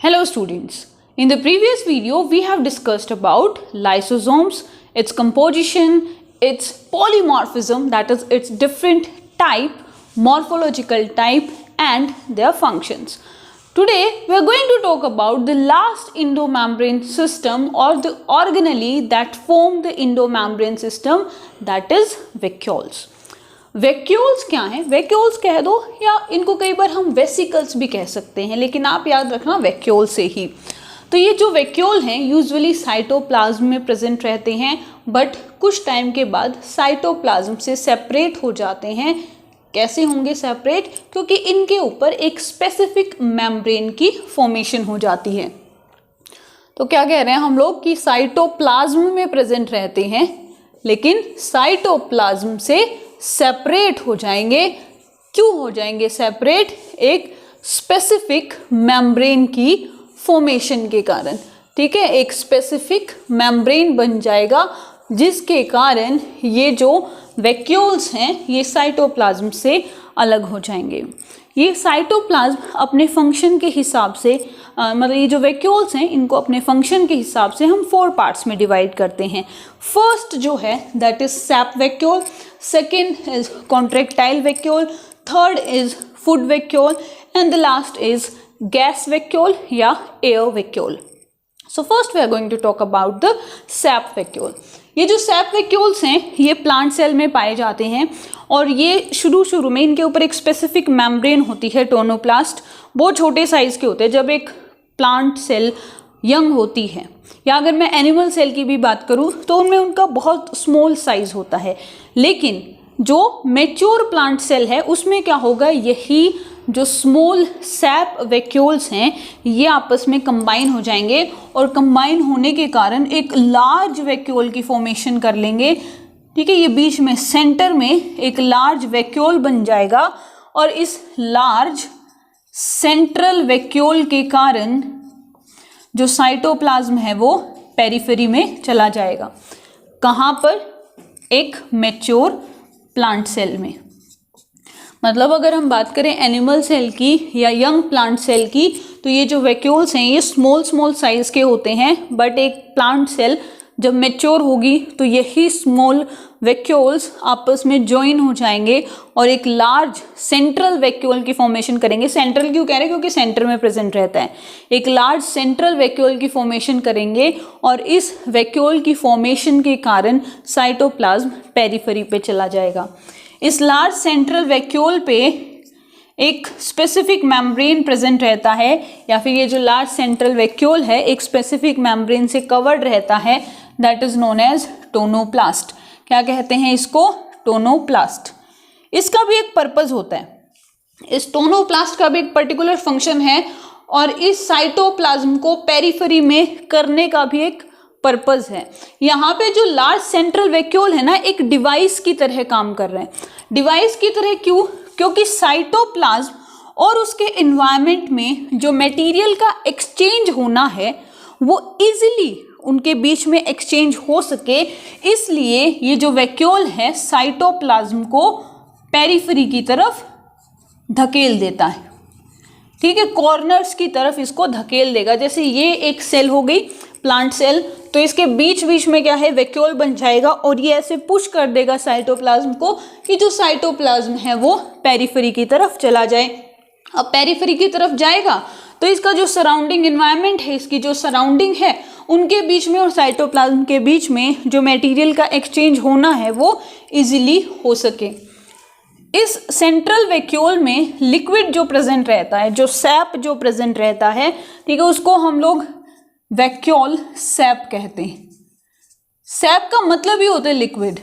Hello students, in the previous video we have discussed about lysosomes, its composition, its polymorphism, that is its different type, morphological type and their functions. Today we are going to talk about the last endomembrane system or the organelle that form the endomembrane system, that is vacuoles. Vacuoles क्या हैं? Vacuoles कह दो या इनको कई बार हम vesicles भी कह सकते हैं, लेकिन आप याद रखना वैक्यूल से ही। तो ये जो वैक्यूल हैं यूजुअली साइटोप्लाज्म में प्रेजेंट रहते हैं, बट कुछ टाइम के बाद साइटोप्लाज्म से सेपरेट हो जाते हैं। कैसे होंगे सेपरेट? क्योंकि इनके ऊपर एक स्पेसिफिक मेम्ब्रेन की फॉर्मेशन हो जाती है। तो क्या कह रहे हैं हम लोग कि साइटोप्लाज्म में प्रेजेंट रहते हैं, लेकिन साइटोप्लाज्म से सेपरेट हो जाएंगे। क्यों हो जाएंगे सेपरेट? एक स्पेसिफिक मेम्ब्रेन की फॉर्मेशन के कारण। ठीक है, एक स्पेसिफिक मेम्ब्रेन बन जाएगा जिसके कारण ये जो वैक्यूल्स हैं ये साइटोप्लाज्म से अलग हो जाएंगे। ये साइटोप्लाज्म अपने फंक्शन के हिसाब से मतलब ये जो वैक्यूल्स हैं इनको अपने फंक्शन के हिसाब से हम 4 पार्ट्स में डिवाइड करते हैं। फर्स्ट जो है that is sap vacuole, second is contractile vacuole, third is food vacuole and the last is gas vacuole या air vacuole. So first we are going to talk about the sap vacuole. ये जो SAP vacuoles हैं ये plant cell में पाए जाते हैं और ये शुरू में इनके ऊपर एक स्पेसिफिक मेम्ब्रेन होती है, टोनोप्लास्ट। बहुत छोटे साइज के होते हैं। जब एक प्लांट सेल यंग होती है या अगर मैं एनिमल सेल की भी बात करूं तो उनमें उनका बहुत स्मॉल साइज होता है, लेकिन जो मैच्योर प्लांट सेल है उसमें क्या होगा, यही जो स्मॉल सैप वैक्यूल्स हैं ये आपस में कंबाइन हो जाएंगे और कंबाइन होने के कारण एक लार्ज वैक्यूल की फॉर्मेशन कर लेंगे। ठीक है, ये बीच में सेंटर में एक लार्ज वैक्यूल बन जाएगा और इस लार्ज सेंट्रल वैक्यूल के कारण जो साइटोप्लाज्म है वो पेरिफेरी में चला जाएगा। कहाँ पर? एक मैच्योर प्लांट सेल में। मतलब अगर हम बात करें एनिमल सेल की या यंग प्लांट सेल की तो ये जो वैक्यूल्स हैं ये स्मॉल साइज के होते हैं, बट एक प्लांट सेल जब मैच्योर होगी तो यही स्मॉल वैक्यूल्स आपस में ज्वाइन हो जाएंगे और एक लार्ज सेंट्रल वैक्यूल की फॉर्मेशन करेंगे। सेंट्रल क्यों कह रहे हैं? क्योंकि सेंटर में प्रेजेंट रहता है। एक लार्ज सेंट्रल वैक्यूल की फॉर्मेशन करेंगे और इस वैक्यूल की फॉर्मेशन के कारण साइटोप्लाज्म पेरिफेरी पे चला जाएगा। इस लार्ज सेंट्रल वैक्यूल पे एक स्पेसिफिक मेम्ब्रेन प्रेजेंट रहता है, या फिर ये जो लार्ज सेंट्रल वैक्यूल है एक स्पेसिफिक मेम्ब्रेन से कवर्ड रहता है, that is known as tonoplast. क्या कहते हैं इसको? टोनोप्लास्ट। इसका भी एक पर्पस होता है, इस टोनोप्लास्ट का भी एक पर्टिकुलर फंक्शन है और इस साइटोप्लाज्म को पेरिफेरी में करने का भी एक पर्पस है। यहाँ पे जो लार्ज सेंट्रल वैक्यूल है ना एक डिवाइस की तरह काम कर रहे हैं। डिवाइस की तरह क्यों? क्योंकि साइटोप्लाज्म और उसके एनवायरनमेंट में जो मटेरियल का एक्सचेंज होना है वो इजीली उनके बीच में एक्सचेंज हो सके, इसलिए ये जो वैक्यूल है साइटोप्लाज्म को पेरिफेरी की तरफ धकेल देता है। ठीक है, कॉर्नर्स की तरफ इसको धकेल देगा। जैसे ये एक सेल हो गई प्लांट सेल, तो इसके बीच में क्या है, वैक्यूल बन जाएगा और ये ऐसे पुश कर देगा साइटोप्लाज्म को कि जो साइटोप्लाज्म है वो पेरिफेरी की तरफ चला जाए। अब पेरिफेरी की तरफ जाएगा तो इसका जो सराउंडिंग एनवायरनमेंट है, इसकी जो सराउंडिंग है उनके बीच में और साइटोप्लाज्म के बीच में जो मटेरियल का एक्सचेंज होना है वो इजीली हो सके। इस सेंट्रल वैक्यूल में लिक्विड जो प्रेजेंट रहता है, जो सैप जो प्रेजेंट रहता है, ठीक है, उसको हम लोग वैक्यूल सैप कहते हैं। सैप का मतलब ही होता है लिक्विड,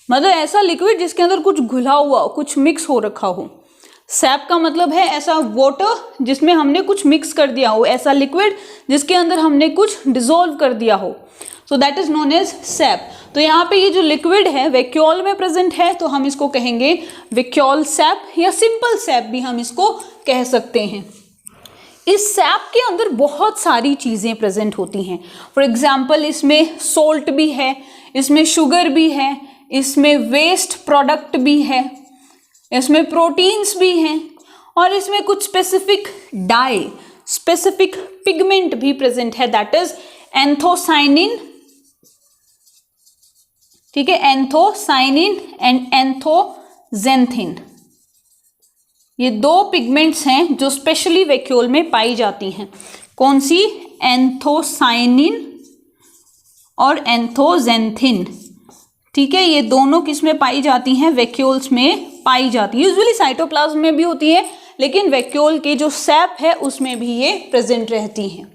मतलब ऐसा लिक्विड जिसके अंदर कुछ घुला हुआ, कुछ मिक्स हो रखा हो। सैप का मतलब है ऐसा वाटर जिसमें हमने कुछ मिक्स कर दिया हो, ऐसा लिक्विड जिसके अंदर हमने कुछ डिसॉल्व कर दिया हो। So that is known as sap. तो यहाँ पे ये जो लिक्विड है वैक्यूल में प्रेजेंट है तो हम इसको कहेंगे वैक्यूल सैप या सिंपल सैप भी हम इसको कह सकते हैं। इस सैप के अंदर बहुत सारी चीज़ें प्रेजेंट होती हैं। फॉर एग्जाम्पल इसमें सोल्ट भी है, इसमें शुगर भी है, इसमें वेस्ट प्रोडक्ट भी है, इसमें प्रोटीन्स भी हैं और इसमें कुछ स्पेसिफिक डाई स्पेसिफिक पिगमेंट भी प्रेजेंट है, दैट इज एंथोसाइनिन, ठीक है, एंथोसाइनिन एंड एंथोजेंथिन। ये दो पिगमेंट्स हैं जो स्पेशली वैक्यूल में पाई जाती हैं। कौन सी? एंथोसाइनिन और एंथोजेंथिन, ठीक है, ये दोनों किस में पाई जाती हैं? वैक्यूल्स में पाई जाती है। यूजुअली साइटोप्लाज्म में भी होती है, लेकिन वैक्यूल के जो सैप है उसमें भी ये प्रेजेंट रहती हैं।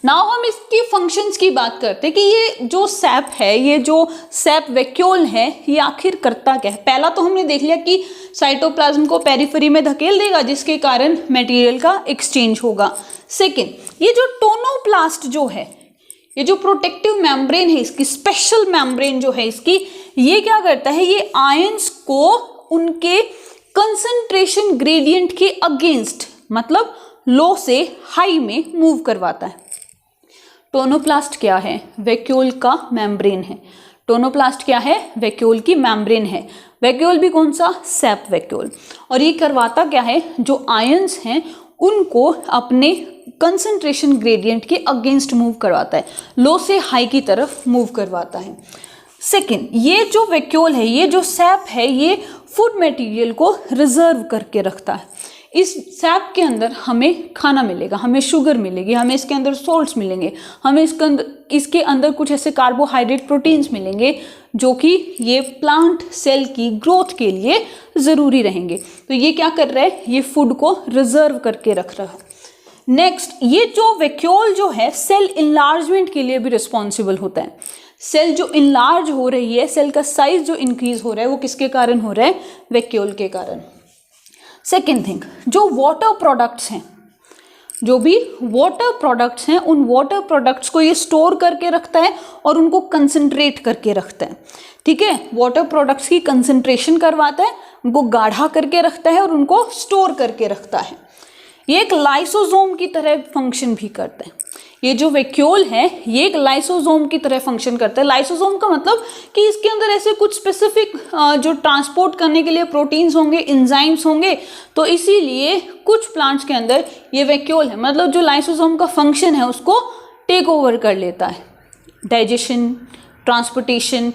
नाउ हम इसकी फंक्शंस की बात करते हैं कि ये जो सैप है, ये जो सैप वैक्यूल है, ये आखिर करता क्या है। पहला तो हमने देख लिया कि साइटोप्लाज्म को पेरिफेरी में धकेल देगा, जिसके कारण मटेरियल का एक्सचेंज होगा। सेकेंड, ये जो टोनोप्लास्ट जो है, ये जो प्रोटेक्टिव मेम्ब्रेन है इसकी, स्पेशल मेम्ब्रेन जो है इसकी, ये क्या करता है? ये आयंस को उनके कंसंट्रेशन ग्रेडियंट के अगेंस्ट, मतलब लो से हाई में मूव करवाता है। टोनोप्लास्ट क्या है? वैक्यूल का मेम्ब्रेन है। टोनोप्लास्ट क्या है? वैक्यूल की मेम्ब्रेन है। वैक्यूल भी कौन सा? SAP vacuole. और ये करवाता क्या है? जो आयंस हैं उनको अपने कंसंट्रेशन ग्रेडियंट के अगेंस्ट मूव करवाता है, लो से हाई की तरफ मूव करवाता है। सेकेंड, ये जो वैक्यूल है, ये जो सैप है, ये फूड मटेरियल को रिजर्व करके रखता है। इस सैप के अंदर हमें खाना मिलेगा, हमें शुगर मिलेगी, हमें इसके अंदर सोल्ट्स मिलेंगे, हमें इसके अंदर कुछ ऐसे कार्बोहाइड्रेट प्रोटीन्स मिलेंगे जो कि ये प्लांट सेल की ग्रोथ के लिए ज़रूरी रहेंगे। तो ये क्या कर रहा है? ये फूड को रिजर्व करके रख रहा है। नेक्स्ट, ये जो वैक्यूल जो है सेल इनलार्जमेंट के लिए भी रिस्पॉन्सिबल होता है। सेल जो इनलार्ज हो रही है, सेल का साइज जो इंक्रीज हो रहा है, वो किसके कारण हो रहा है? वैक्यूल के कारण। सेकेंड थिंग, जो वाटर प्रोडक्ट्स हैं, जो भी वाटर प्रोडक्ट्स हैं, उन वाटर प्रोडक्ट्स को ये स्टोर करके रखता है और उनको कंसंट्रेट करके रखता है। ठीक है, वाटर प्रोडक्ट्स की कंसंट्रेशन करवाता है, उनको गाढ़ा करके रखता है और उनको स्टोर करके रखता है। ये एक लाइसोसोम की तरह फंक्शन भी करता है। ये जो वैक्यूल है ये एक लाइसोसोम की तरह फंक्शन करता है। लाइसोसोम का मतलब कि इसके अंदर ऐसे कुछ स्पेसिफिक जो ट्रांसपोर्ट करने के लिए प्रोटीन्स होंगे, एंजाइम्स होंगे, तो इसीलिए कुछ प्लांट्स के अंदर ये वैक्यूल है, मतलब जो लाइसोसोम का फंक्शन है उसको टेक ओवर कर लेता है। डाइजेशन, ट्रांसपोर्टेशन,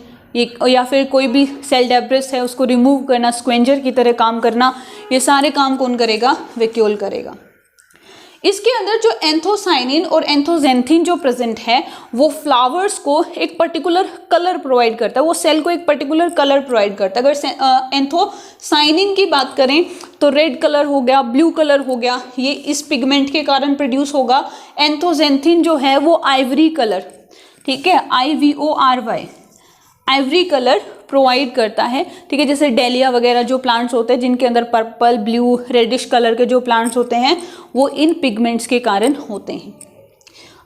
या फिर कोई भी सेल डेब्रिस है उसको रिमूव करना, स्क्वेंजर की तरह काम करना, ये सारे काम कौन करेगा? वैक्यूल करेगा। इसके अंदर जो एंथोसाइनिन और एंथोजेंथिन जो प्रेजेंट है वो फ्लावर्स को एक पर्टिकुलर कलर प्रोवाइड करता है, वो सेल को एक पर्टिकुलर कलर प्रोवाइड करता है। अगर एंथोसाइनिन की बात करें तो रेड कलर हो गया, ब्लू कलर हो गया, ये इस पिगमेंट के कारण प्रोड्यूस होगा। एंथोजेंथिन जो है वो आइवरी कलर, ठीक है, IVORY, आइवरी कलर प्रोवाइड करता है। ठीक है, जैसे डेलिया वगैरह जो प्लांट्स होते हैं जिनके अंदर पर्पल, ब्लू, रेडिश कलर के जो प्लांट्स होते हैं वो इन पिगमेंट्स के कारण होते हैं।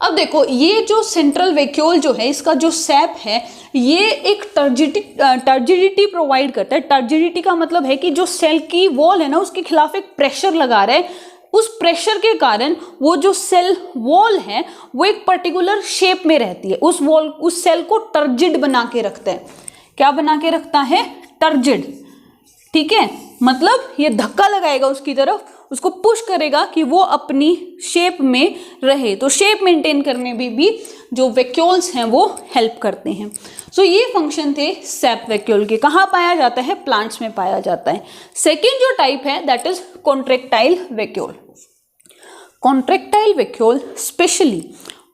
अब देखो, ये जो सेंट्रल वैक्यूल जो है इसका जो सैप है ये एक टर्जिडिटी प्रोवाइड करता है। टर्जिडिटी का मतलब है कि जो सेल की वॉल है ना उसके खिलाफ एक प्रेशर लगा रहा है, उस प्रेशर के कारण वो जो सेल वॉल है वो एक पर्टिकुलर शेप में रहती है। उस सेल को टर्जिड बना के रखता है। क्या बना के रखता है? टर्जिड। ठीक है, मतलब ये धक्का लगाएगा उसकी तरफ, उसको पुश करेगा कि वो अपनी शेप में रहे। तो शेप मेंटेन करने में भी जो वैक्यूल्स हैं वो हेल्प करते हैं। सो ये फंक्शन थे सैप वैक्यूल के। कहाँ पाया जाता है? प्लांट्स में पाया जाता है। सेकेंड जो टाइप है that is contractile vacuole. Contractile vacuole specially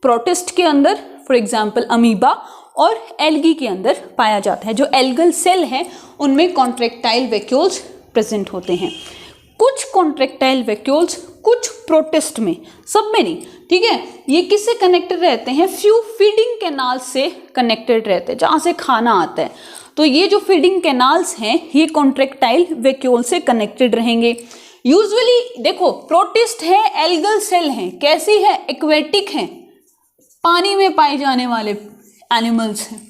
protist के अंदर, फॉर एग्जाम्पल अमीबा और एल्गी के अंदर पाया जाता है। जो एल्गल सेल है उनमें कॉन्ट्रैक्टाइल वैक्यूल्स प्रेजेंट होते हैं। कुछ कॉन्ट्रैक्टाइल वैक्यूल्स कुछ प्रोटिस्ट में, सब में नहीं। ठीक है, ये किससे कनेक्टेड रहते हैं? फ्यू फीडिंग कैनाल से कनेक्टेड रहते हैं, जहाँ से खाना आता है। तो ये जो फीडिंग कैनाल्स हैं ये कॉन्ट्रैक्टाइल वैक्यूल से कनेक्टेड रहेंगे। यूजुअली देखो, प्रोटिस्ट है, एल्गल सेल हैं, कैसी है? एक्वेटिक हैं, पानी में पाए जाने वाले एनिमल्स हैं।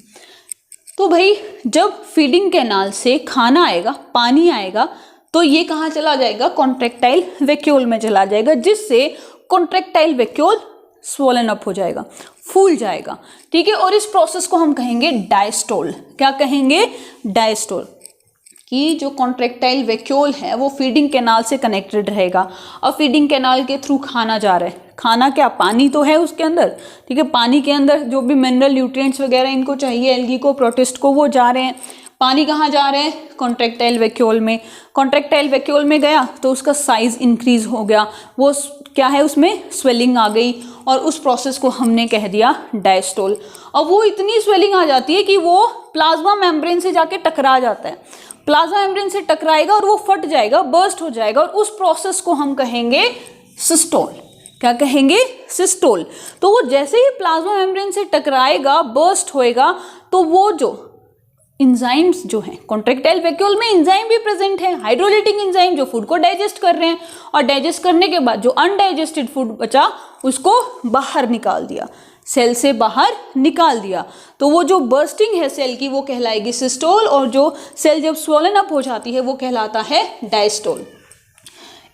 तो भाई जब फीडिंग कैनाल से खाना आएगा, पानी आएगा, तो ये कहाँ चला जाएगा? कॉन्ट्रैक्टाइल वैक्यूल में चला जाएगा, जिससे कॉन्ट्रैक्टाइल वैक्यूल स्वोलन अप हो जाएगा, फूल जाएगा। ठीक है, और इस प्रोसेस को हम कहेंगे डायस्टोल। क्या कहेंगे? डायस्टोल। कि जो कॉन्ट्रेक्टाइल वैक्यूल है वो फीडिंग कैनाल से कनेक्टेड रहेगा। अब फीडिंग कैनाल के थ्रू खाना जा रहा है, खाना क्या, पानी तो है उसके अंदर, ठीक है, पानी के अंदर जो भी मिनरल न्यूट्रिएंट्स वगैरह इनको चाहिए, एल्गी को, प्रोटिस्ट को, वो जा रहे हैं। पानी कहाँ जा रहे हैं, कॉन्ट्रेक्टाइल वैक्यूल में। कॉन्ट्रेक्टाइल वैक्यूल में गया तो उसका साइज इंक्रीज हो गया, वो क्या है, उसमें स्वेलिंग आ गई और उस प्रोसेस को हमने कह दिया डायस्टोल। और वो इतनी स्वेलिंग आ जाती है कि वो प्लाज्मा मेम्ब्रेन से जाके टकरा जाता है, प्लाज्मा मेम्ब्रेन से टकराएगा और वो फट जाएगा, बर्स्ट हो जाएगा, और उस प्रोसेस को हम कहेंगे सिस्टोल। क्या कहेंगे, सिस्टोल। तो वो जैसे ही प्लाज्मा मेम्ब्रेन से टकराएगा, बर्स्ट होएगा, तो वो जो इंजाइम्स जो हैं, कॉन्ट्रेक्टाइल वैक्यूल में इंजाइम भी प्रेजेंट है, हाइड्रोलाइटिक इंजाइम जो फूड को डाइजेस्ट कर रहे हैं, और डाइजेस्ट करने के बाद जो अनडाइजेस्टेड फूड बचा उसको बाहर निकाल दिया, सेल से बाहर निकाल दिया। तो वो जो बर्स्टिंग है सेल की वो कहलाएगी सिस्टोल, और जो सेल जब स्वोलन अप हो जाती है वो कहलाता है डायस्टोल।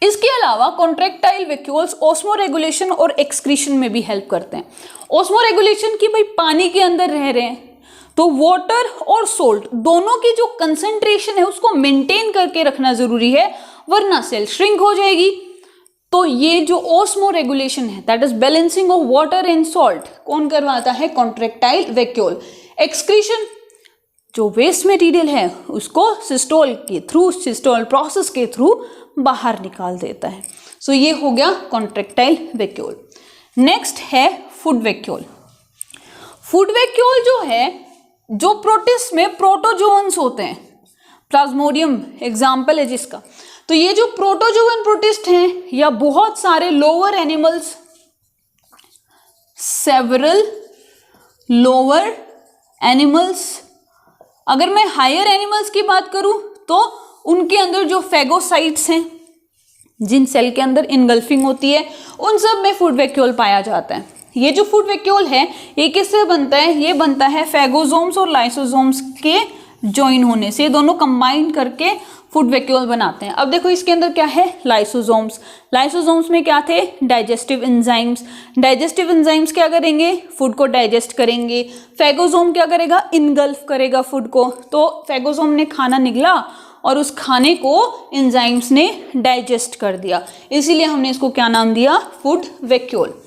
इसके अलावा कॉन्ट्रेक्टाइल वैक्यूल्स ऑस्मोरेगुलेशन और एक्सक्रीशन में भी हेल्प करते हैं। ऑस्मोरेगुलेशन की, भाई पानी के अंदर रह रहे हैं तो वाटर और सोल्ट दोनों की जो कंसंट्रेशन है उसको मेंटेन करके रखना जरूरी है, वरना सेल श्रिंक हो जाएगी। तो ये जो ऑस्मोरेगुलेशन है, that is balancing of water and salt, कौन करवाता है, कॉन्ट्रेक्टाइल वैक्यूल। एक्सक्रीशन, जो वेस्ट मटेरियल है उसको सिस्टोल के थ्रू, सिस्टोल प्रोसेस के थ्रू बाहर निकाल देता है। सो ये हो गया कॉन्ट्रेक्टाइल वैक्यूल। नेक्स्ट है फूड वैक्यूल। फूड वैक्यूल जो है, जो प्रोटिस्ट में प्रोटोजोअन्स होते हैं, प्लाज्मोडियम एग्जाम्पल है जिसका, तो ये जो प्रोटोजोअन प्रोटिस्ट हैं या बहुत सारे lower animals, several lower animals, अगर मैं हायर एनिमल्स की बात करूं तो उनके अंदर जो फेगोसाइट्स हैं, जिन सेल के अंदर इनगल्फिंग होती है, उन सब में फूड वैक्यूल पाया जाता है। ये जो फूड वैक्यूल है ये किससे बनता है, ये बनता है फेगोसोम्स और लाइसोसोम्स के ज्वाइन होने से, दोनों कंबाइन करके फूड वैक्यूल बनाते हैं। अब देखो इसके अंदर क्या है, लाइसोसोम्स। लाइसोसोम्स में क्या थे, डाइजेस्टिव एंजाइम्स। डाइजेस्टिव एंजाइम्स क्या करेंगे, फूड को डाइजेस्ट करेंगे। फेगोसोम क्या करेगा, इनगल्फ करेगा फूड को। तो फेगोसोम ने खाना निगला और उस खाने को एंजाइम्स ने डाइजेस्ट कर दिया, इसीलिए हमने इसको क्या नाम दिया, फूड वैक्यूल।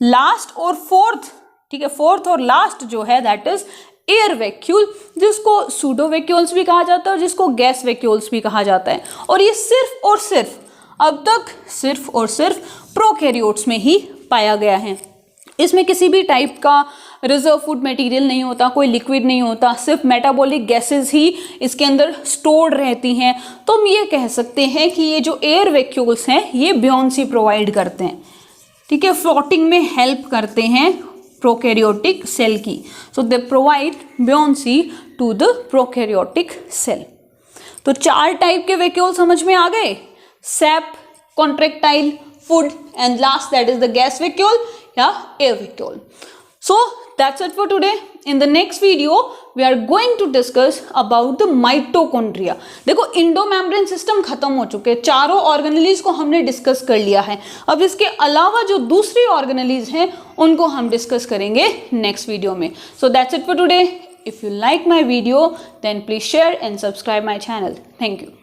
लास्ट और फोर्थ, ठीक है, फोर्थ और लास्ट जो है दैट इज एयर वैक्यूल, जिसको सूडो वैक्यूल्स भी कहा जाता है और जिसको गैस वैक्यूल्स भी कहा जाता है। और ये सिर्फ और सिर्फ अब तक सिर्फ और सिर्फ प्रोकैरियोट्स में ही पाया गया है। इसमें किसी भी टाइप का रिजर्व फूड मटेरियल नहीं होता, कोई लिक्विड नहीं होता, सिर्फ मेटाबॉलिक गैसेस ही इसके अंदर स्टोर्ड रहती हैं। तो हम ये कह सकते हैं कि ये जो एयर वैक्यूल्स हैं ये ब्योंसी प्रोवाइड करते हैं, ठीक है, फ्लोटिंग में हेल्प करते हैं प्रोकैरियोटिक सेल की। So they provide buoyancy to the prokaryotic cell. तो 4 टाइप के वैक्यूल समझ में आ गए, sap, contractile, food and last that is the gas vacuole या air vacuole. So that's it for today. In the next video, we are going to discuss about the mitochondria. देखो endomembrane system खत्म हो चुके हैं, चारों organelles को हमने discuss कर लिया है। अब इसके अलावा जो दूसरी ऑर्गेनेलीज हैं उनको हम डिस्कस करेंगे नेक्स्ट वीडियो में। So that's it for today. If you like my video, then please share and subscribe my channel. Thank you.